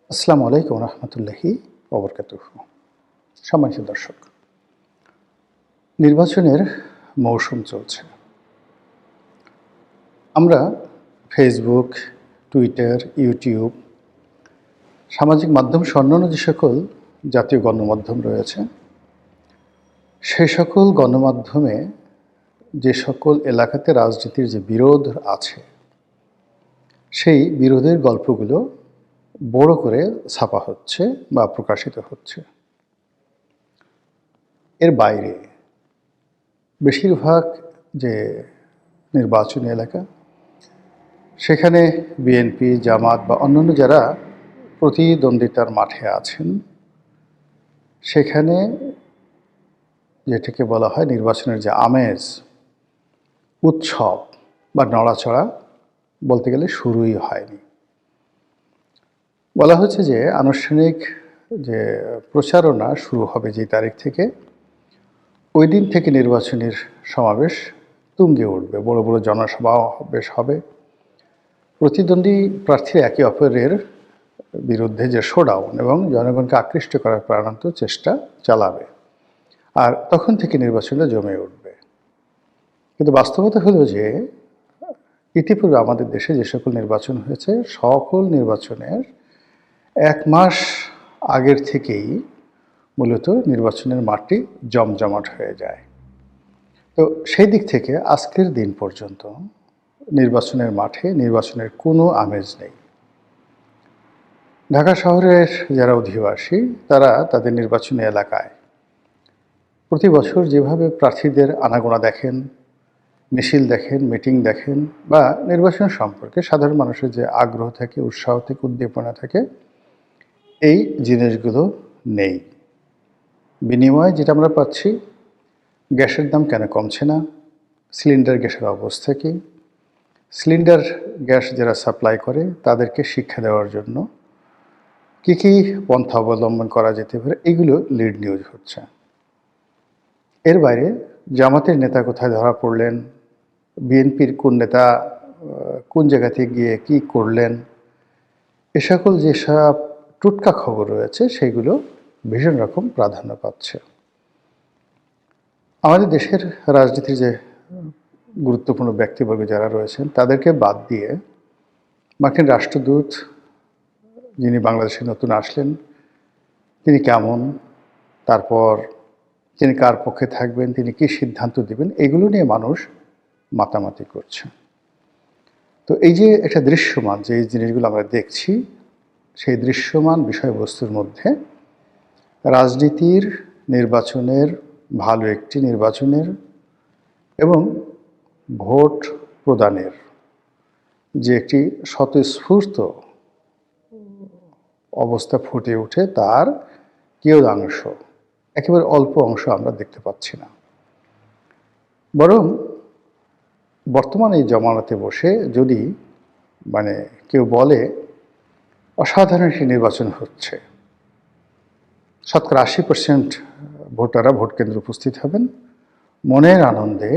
আসসালামু আলাইকুম রহমতুল্লাহি ওবরকাতুহু। সম্মানিত দর্শক, নির্বাচনের মৌসুম চলছে। আমরা ফেসবুক, টুইটার, ইউটিউব, সামাজিক মাধ্যম সহ অন্যান্য যে সকল জাতীয় গণমাধ্যম রয়েছে, সেই সকল গণমাধ্যমে যে সকল এলাকাতে রাজনীতির যে বিরোধ আছে, সেই বিরোধের গল্পগুলো বড় করে ছাপা হচ্ছে বা প্রকাশিত হচ্ছে। এর বাইরে বেশিরভাগ যে নির্বাচনী এলাকা, সেখানে বিএনপি, জামাত বা অন্যান্য যারা প্রতিদ্বন্দ্বিতার মাঠে আছেন, সেখানে যেটাকে বলা হয় নির্বাচনের যে আমেজ, উৎসব বা নড়াচড়া বলতে গেলে শুরুই হয়নি। বলা হচ্ছে যে আনুষ্ঠানিক যে প্রচারণা শুরু হবে যে তারিখ থেকে, ওই দিন থেকে নির্বাচনের সমাবেশ তুঙ্গে উঠবে, বড় বড় জনসভা বেশ হবে। প্রতিদ্বন্দ্বী প্রার্থীরা একে অপরের বিরুদ্ধে যে শোডাউন এবং জনগণকে আকৃষ্ট করার প্রাণান্ত চেষ্টা চালাবে, আর তখন থেকে নির্বাচনটা জমে উঠবে। কিন্তু বাস্তবতা হলো যে ইতিপূর্বে আমাদের দেশে যে সকল নির্বাচন হয়েছে, সকল নির্বাচনের 1 মাস আগের থেকেই মূলত নির্বাচনের মাঠটি জমজমাট হয়ে যায়। তো সেই দিক থেকে আজকের দিন পর্যন্ত নির্বাচনের মাঠে নির্বাচনের কোনো আমেজ নেই। ঢাকা শহরের যারা অধিবাসী, তারা তাদের নির্বাচনী এলাকায় প্রতি বছর যেভাবে প্রার্থীদের আনাগোনা দেখেন, মিছিল দেখেন, মিটিং দেখেন, বা নির্বাচন সম্পর্কে সাধারণ মানুষের যে আগ্রহ থাকে, উৎসাহ থেকে উদ্দীপনা থাকে, এই জিনিসগুলো নেই। বিনিময়ে যেটা আমরা পাচ্ছি, গ্যাসের দাম কেন কমছে না, সিলিন্ডার গ্যাসের অবস্থা কী, সিলিন্ডার গ্যাস যারা সাপ্লাই করে তাদেরকে শিক্ষা দেওয়ার জন্য কী কী পন্থা অবলম্বন করা যেতে পারে, এগুলো লিড নিউজ হচ্ছে। এর বাইরে জামাতের নেতা কোথায় ধরা পড়লেন, বিএনপির কোন নেতা কোন জায়গাতে গিয়ে কি করলেন, এ সকল যেসব টুটকা খবর রয়েছে সেগুলো ভীষণ রকম প্রাধান্য পাচ্ছে। আমাদের দেশের রাজনীতির যে গুরুত্বপূর্ণ ব্যক্তিবর্গ যারা রয়েছেন, তাদেরকে বাদ দিয়ে মার্কিন রাষ্ট্রদূত যিনি বাংলাদেশে নতুন আসলেন, তিনি কেমন, তারপর তিনি কার পক্ষে থাকবেন, তিনি কী সিদ্ধান্ত দেবেন, এগুলো নিয়ে মানুষ মাতামাতি করছে। তো এই যে একটা দৃশ্যমান যে জিনিসগুলো আমরা দেখছি, সেই দৃশ্যমান বিষয়বস্তুর মধ্যে রাজনীতির, নির্বাচনের, ভালো একটি নির্বাচনের এবং ভোট প্রদানের যে একটি স্বতঃস্ফূর্ত অবস্থা ফুটে ওঠে, তার কিয়দাংশ, একেবারে অল্প অংশ আমরা দেখতে পাচ্ছি না। বরং বর্তমানে এই জমানাতে বসে যদি কেউ বলে অসাধারণ একটি নির্বাচন হচ্ছে, শতকরা 80% ভোটাররা ভোট কেন্দ্রে উপস্থিত হবেন, মনের আনন্দে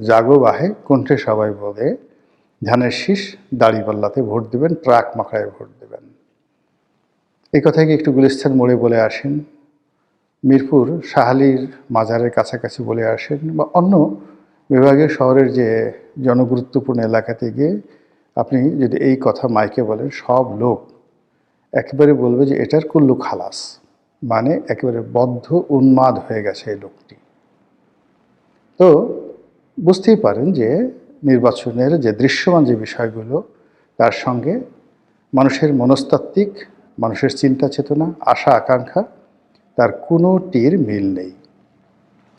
জাগো বাহে কণ্ঠে সবাই বলে ধানের শীষ দাড়িপাল্লাতে ভোট দেবেন, ট্রাক মাখায় ভোট দেবেন। এই কথায় কি একটু গুলিস্তান মোড়ে বলে আসেন, মিরপুর শাহালির মাজারের কাছাকাছি বলে আসেন, বা অন্য বিভাগীয় শহরের যে জনগুরুত্বপূর্ণ এলাকাতে গিয়ে আপনি যদি এই কথা মাইকে বলেন, সব লোক একেবারে বলবে যে এটার কুল্লু খালাস, মানে একেবারে বদ্ধ উন্মাদ হয়ে গেছে এই লোকটি। তো বুঝতেই পারেন যে নির্বাচনের যে দৃশ্যমান যে বিষয়গুলো, তার সঙ্গে মানুষের মনস্তাত্ত্বিক, মানুষের চিন্তা চেতনা, আশা আকাঙ্ক্ষা, তার কোনোটির মিল নেই।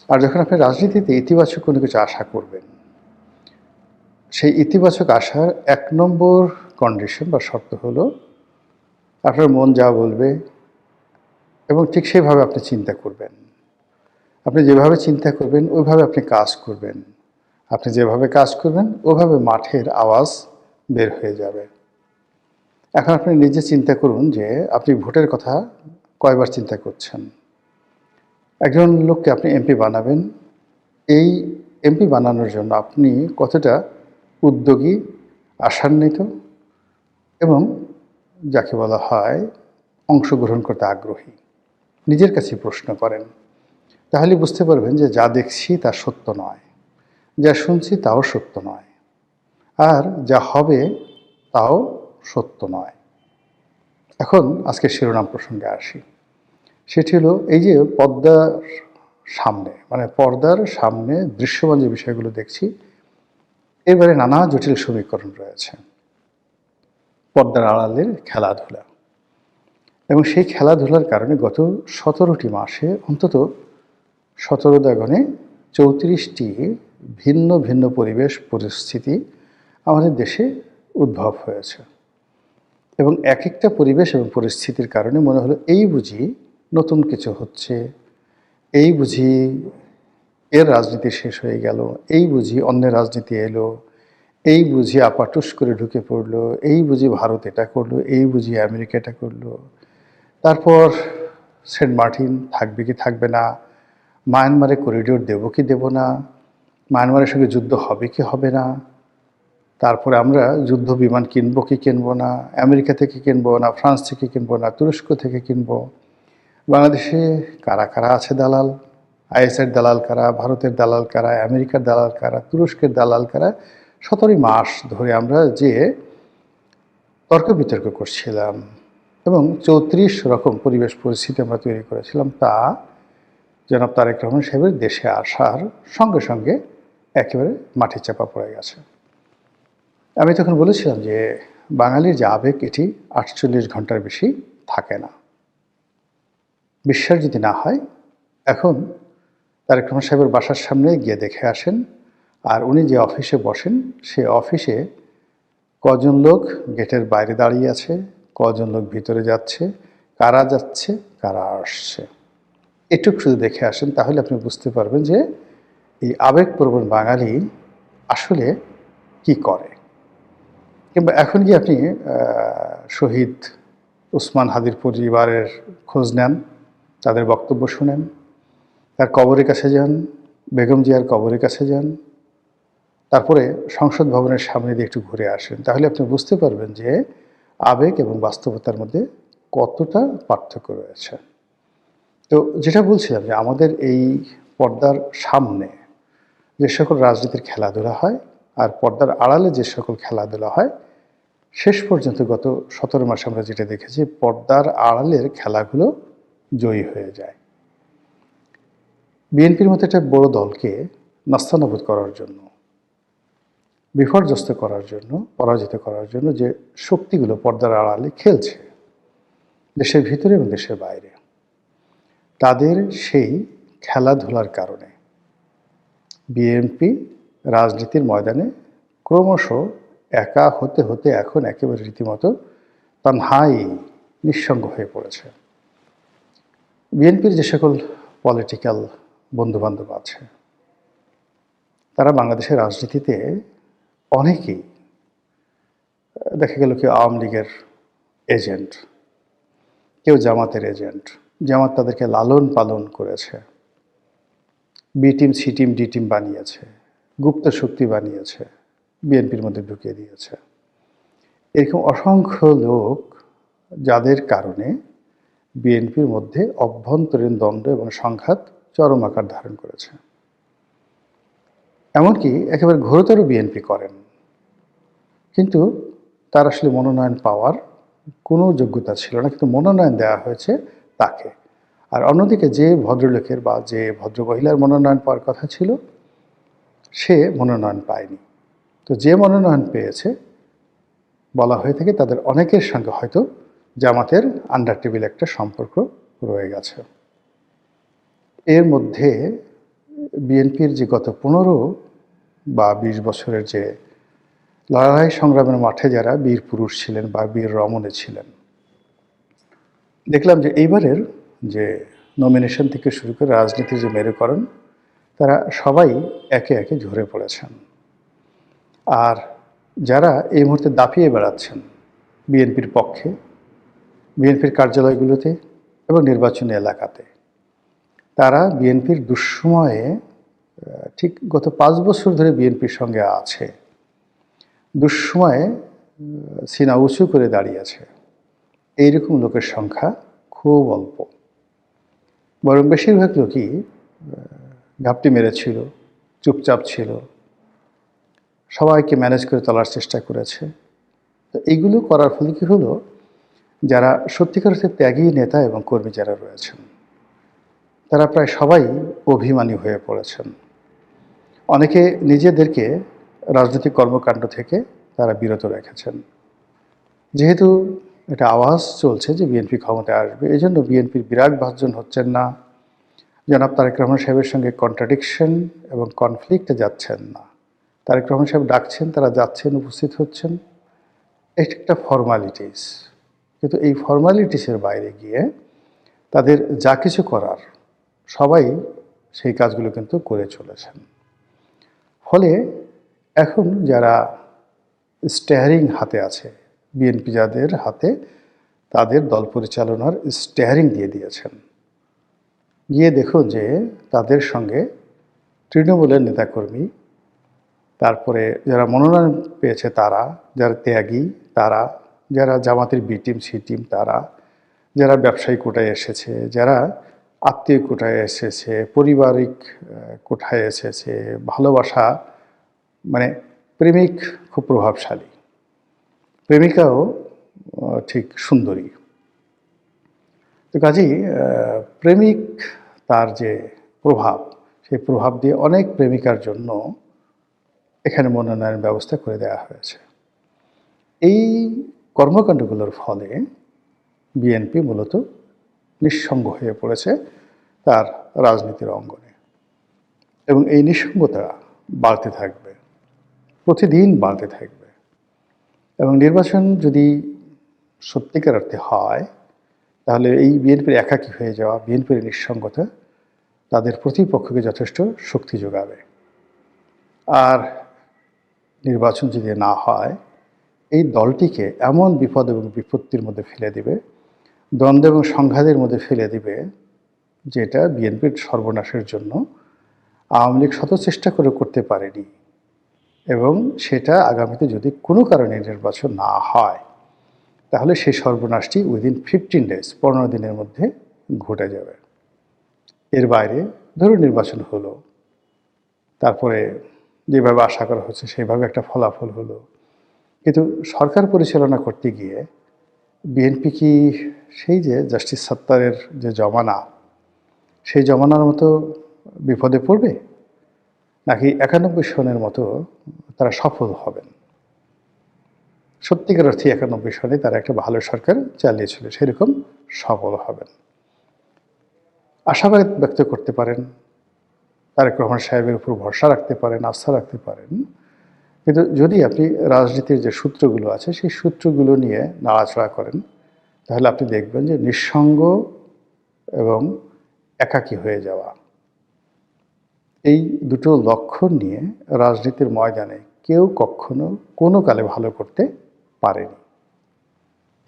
আর যখন আপনি রাজনীতিতে ইতিবাচক কোনো কিছু আশা করবেন, সেই ইতিবাচক আশার 1 নম্বর কন্ডিশন বা শর্ত হলো আপনার মন যা বলবে এবং ঠিক সেভাবে আপনি চিন্তা করবেন। আপনি যেভাবে চিন্তা করবেন ওইভাবে আপনি কাজ করবেন, আপনি যেভাবে কাজ করবেন ওভাবে মাঠের আওয়াজ বের হয়ে যাবে। এখন আপনি নিজে চিন্তা করুন যে আপনি ভোটের কথা কয়বার চিন্তা করছেন। একজন লোককে আপনি এমপি বানাবেন, এই এমপি বানানোর জন্য আপনি কতটা উদ্যোগী, আশান্বিত এবং যাকে বলা হয় অংশগ্রহণ করতে আগ্রহী, নিজের কাছে প্রশ্ন করেন, তাহলে বুঝতে পারবেন যে যা দেখছি তা সত্য নয়, যা শুনছি তাও সত্য নয়, আর যা হবে তাও সত্য নয়। এখন আজকের শিরোনাম প্রসঙ্গে আসি। সেটি হলো এই যে পর্দার সামনে দৃশ্যমান যে বিষয়গুলো দেখছি, এবারে নানা জটিল সমীকরণ রয়েছে। পর্দার আড়ালের খেলাধুলা, এবং সেই খেলাধুলার কারণে গত 17টি মাসে অন্তত 17 দাগনে 34টি ভিন্ন ভিন্ন পরিবেশ পরিস্থিতি আমাদের দেশে উদ্ভব হয়েছে। এবং এক একটা পরিবেশ এবং পরিস্থিতির কারণে মনে হলো এই বুঝি নতুন কিছু হচ্ছে, এই বুঝি এর রাজনীতি শেষ হয়ে গেল, এই বুঝি অন্যের রাজনীতি এলো, এই বুঝি আপাটুস করে ঢুকে পড়লো, এই বুঝি ভারত এটা করলো, এই বুঝি আমেরিকা এটা করলো। তারপর সেন্ট মার্টিন থাকবে কি থাকবে না, মায়ানমারে করিডোর দেবো কি দেবো না, মায়ানমারের সঙ্গে যুদ্ধ হবে কি হবে না, তারপরে আমরা যুদ্ধ বিমান কিনবো কি কিনবো না, আমেরিকা থেকে কিনবো না, ফ্রান্স থেকে কিনবো না, তুরস্ক থেকে কিনবো, বাংলাদেশে কারা কারা আছে দালাল, আইএসের দালাল কারা, ভারতের দালাল কারা, আমেরিকার দালাল কারা, তুরস্কের দালাল কারা। 17 মাস ধরে আমরা যে তর্ক বিতর্ক করছিলাম এবং 34 রকম পরিবেশ পরিস্থিতি আমরা তৈরি করেছিলাম, তা জনাব তারেক রহমান সাহেবের দেশে আসার সঙ্গে সঙ্গে একেবারে মাটি চাপা পড়ে গেছে। আমি তখন বলেছিলাম যে বাঙালির যে আবেগ, এটি 48 ঘন্টার বেশি থাকে না। বিশ্বাস যদি না হয়, এখন তারেক রহমান সাহেবের বাসার সামনে গিয়ে দেখে আসেন, আর উনি যে অফিসে বসেন সে অফিসে কজন লোক গেটের বাইরে দাঁড়িয়ে আছে, কজন লোক ভিতরে যাচ্ছে, কারা যাচ্ছে কারা আসছে, এটুকু শুধু দেখে আসেন, তাহলে আপনি বুঝতে পারবেন যে এই আবেগপ্রবণ বাঙালি আসলে কি করে। কিংবা এখন কি আপনি শহীদ ওসমান হাদির পরিবারের খোঁজ নেন, তাদের বক্তব্য শুনেন, তার কবরের কাছে যান, বেগম জিয়ার কবরের কাছে যান, তারপরে সংসদ ভবনের সামনে দিয়ে একটু ঘুরে আসেন, তাহলে আপনি বুঝতে পারবেন যে আবেগ এবং বাস্তবতার মধ্যে কতটা পার্থক্য রয়েছে। তো যেটা বলছিলাম যে আমাদের এই পর্দার সামনে যে সকল রাজনীতির খেলাধুলা হয় আর পর্দার আড়ালে যে সকল খেলাধুলা হয়, শেষ পর্যন্ত গত 17 মাসে আমরা যেটা দেখেছি, পর্দার আড়ালের খেলাগুলো জয়ী হয়ে যায়। বিএনপির মতো একটা বড় দলকে নাস্তানাবুদ করার জন্য, বিপর্যস্ত করার জন্য, পরাজিত করার জন্য যে শক্তিগুলো পর্দার আড়ালে খেলছে দেশের ভিতরে এবং দেশের বাইরে, তাদের সেই খেলাধুলার কারণে বিএনপি রাজনীতির ময়দানে ক্রমশ একা হতে হতে এখন একেবারে রীতিমতো তানহাই, নিঃসঙ্গ হয়ে পড়েছে। বিএনপির যে সকল পলিটিক্যাল বন্ধুবান্ধব আছে, তারা বাংলাদেশের রাজনীতিতে অনেকেই, দেখা গেল কেউ আওয়ামী লীগের এজেন্ট, কেউ জামাতের এজেন্ট, জামাত তাদেরকে লালন পালন করেছে, B team, C team, D team বানিয়েছে, গুপ্ত শক্তি বানিয়েছে, বিএনপির মধ্যে ঢুকিয়ে দিয়েছে। এরকম অসংখ্য লোক, যাদের কারণে বিএনপির মধ্যে অভ্যন্তরীণ দ্বন্দ্ব এবং সংঘাত চরম আকার ধারণ করেছে। এমনকি একেবারে ঘোরতর বিএনপি করেন, কিন্তু তার আসলে মনোনয়ন পাওয়ার কোনো যোগ্যতা ছিল না, কিন্তু মনোনয়ন দেওয়া হয়েছে তাকে। আর অন্যদিকে যে ভদ্রলোকের বা যে ভদ্রমহিলার মনোনয়ন পাওয়ার কথা ছিল, সে মনোনয়ন পায়নি। তো যে মনোনয়ন পেয়েছে, বলা হয়ে থাকে তাদের অনেকের সঙ্গে হয়তো জামাতের আন্ডার টেবিল একটা সম্পর্ক রয়ে গেছে। এর মধ্যে বিএনপির যে গত 15 বা 20 বছরের যে লড়াই সংগ্রামের মাঠে যারা বীর পুরুষ ছিলেন বা বীর রমণী ছিলেন, দেখলাম যে এইবারের যে নমিনেশন থেকে শুরু করে রাজনীতির যে মেরুকরণ, তারা সবাই একে একে ঝরে পড়েছেন। আর যারা এই মুহূর্তে দাপিয়ে বেড়াচ্ছেন বিএনপির পক্ষে, বিএনপির কার্যালয়গুলোতে এবং নির্বাচনী এলাকাতে, তারা বিএনপির দুঃসময়ে, ঠিক গত 5 বছর ধরে বিএনপির সঙ্গে আছে, দুঃসময়ে সিনা উঁচু করে দাঁড়িয়েছে, এইরকম লোকের সংখ্যা খুব অল্প। বরং বেশিরভাগ লোকই ঘাপটি মেরেছিল, চুপচাপ ছিল, সবাইকে ম্যানেজ করে চলার চেষ্টা করেছে। তো এইগুলো করার ফলে কী হলো, যারা সত্যিকার অর্থে ত্যাগী নেতা এবং কর্মী যারা রয়েছেন, তারা প্রায় সবাই অভিমানী হয়ে পড়েছেন। অনেকে নিজেদেরকে রাজনৈতিক কর্মকাণ্ড থেকে তারা বিরত রেখেছেন। যেহেতু একটা আওয়াজ চলছে যে বিএনপি ক্ষমতায় আসবে, এজন্য বিএনপির বিরাট ভাজন হচ্ছেন না, জনাব তারেক রহমান সাহেবের সঙ্গে কন্ট্রাডিকশন এবং কনফ্লিক্টে যাচ্ছেন না। তারেক রহমান সাহেব ডাকছেন, তারা যাচ্ছেন, উপস্থিত হচ্ছেন। এটা একটা ফর্মালিটিস। কিন্তু এই ফর্মালিটিসের বাইরে গিয়ে তাদের যা কিছু করার সবাই সেই কাজগুলো কিন্তু করে চলেছেন। ফলে এখন যারা স্টিয়ারিং হাতে আছে, বিএনপি যাদের হাতে, তাদের দল পরিচালনার স্টিয়ারিং দিয়ে দিয়েছেন। গিয়ে দেখুন যে তাদের সঙ্গে তৃণমূলের নেতাকর্মী, তারপরে যারা মনোনয়ন পেয়েছে তারা, যারা ত্যাগী তারা, যারা জামাতের বি টিম সি টিম তারা, যারা ব্যবসায়ী কোটায় এসেছে, যারা আত্মীয় কোটায় এসেছে, পারিবারিক কোঠায় এসেছে, ভালোবাসা মানে প্রেমিক খুব প্রভাবশালী, প্রেমিকাও ঠিক সুন্দরী। তো কাজেই প্রেমিক তার যে প্রভাব, সেই প্রভাব দিয়ে অনেক প্রেমিকার জন্য এখানে মনোনয়নের ব্যবস্থা করে দেওয়া হয়েছে। এই কর্মকাণ্ডগুলোর ফলে বিএনপি মূলত নিঃসঙ্গ হয়ে পড়েছে তার রাজনীতির অঙ্গনে, এবং এই নিঃসঙ্গতা বাড়তে থাকবে, প্রতিদিন বাড়তে থাকবে। এবং নির্বাচন যদি সত্যিকার অর্থে হয়, তাহলে এই বিএনপির একাকী হয়ে যাওয়া, বিএনপির নিঃসঙ্গতা তাদের প্রতিপক্ষকে যথেষ্ট শক্তি যোগাবে। আর নির্বাচন যদি না হয়, এই দলটিকে এমন বিপদ এবং বিপত্তির মধ্যে ফেলে দিবে, দ্বন্দ্ব এবং সংঘাতের মধ্যে ফেলে দিবে, যেটা বিএনপির সর্বনাশের জন্য আওয়ামী লীগ শত চেষ্টা করে করতে পারেনি। এবং সেটা আগামীতে যদি কোনো কারণে নির্বাচন না হয়, তাহলে সেই সর্বনাশটি উইদিন 15 ডেজ, 15 দিনের মধ্যে ঘটে যাবে। এর বাইরে ধরুন নির্বাচন হলো, তারপরে যেভাবে আশা করা হচ্ছে সেইভাবে একটা ফলাফল হলো, কিন্তু সরকার পরিচালনা করতে গিয়ে বিএনপি কি সেই যে জাস্টিস সাত্তারের যে জমানা, সেই জমানার মতো বিপদে পড়বে, নাকি 91 সনের মতো তারা সফল হবেন? সত্যিকার অর্থে 91 সনে তারা একটা ভালো সরকার চালিয়েছিল, সেরকম সফল হবেন আশাবাদ ব্যক্ত করতে পারেন, তারেক রহমান সাহেবের উপর ভরসা রাখতে পারেন, আস্থা রাখতে পারেন। কিন্তু যদি আপনি রাজনীতির যে সূত্রগুলো আছে সেই সূত্রগুলো নিয়ে নাড়াচাড়া করেন, তাহলে আপনি দেখবেন যে নিঃসঙ্গ এবং একাকী হয়ে যাওয়া, এই দুটো লক্ষণ নিয়ে রাজনীতির ময়দানে কেউ কখনো কোনো কালে ভালো করতে পারেনি।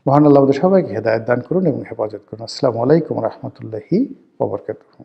মহান আল্লাহ আমাদের সবাইকে হেদায়েত দান করুন এবং হেফাজত করুন। আসসালামু আলাইকুম রহমতুল্লাহি ওয়া বারাকাতুহু।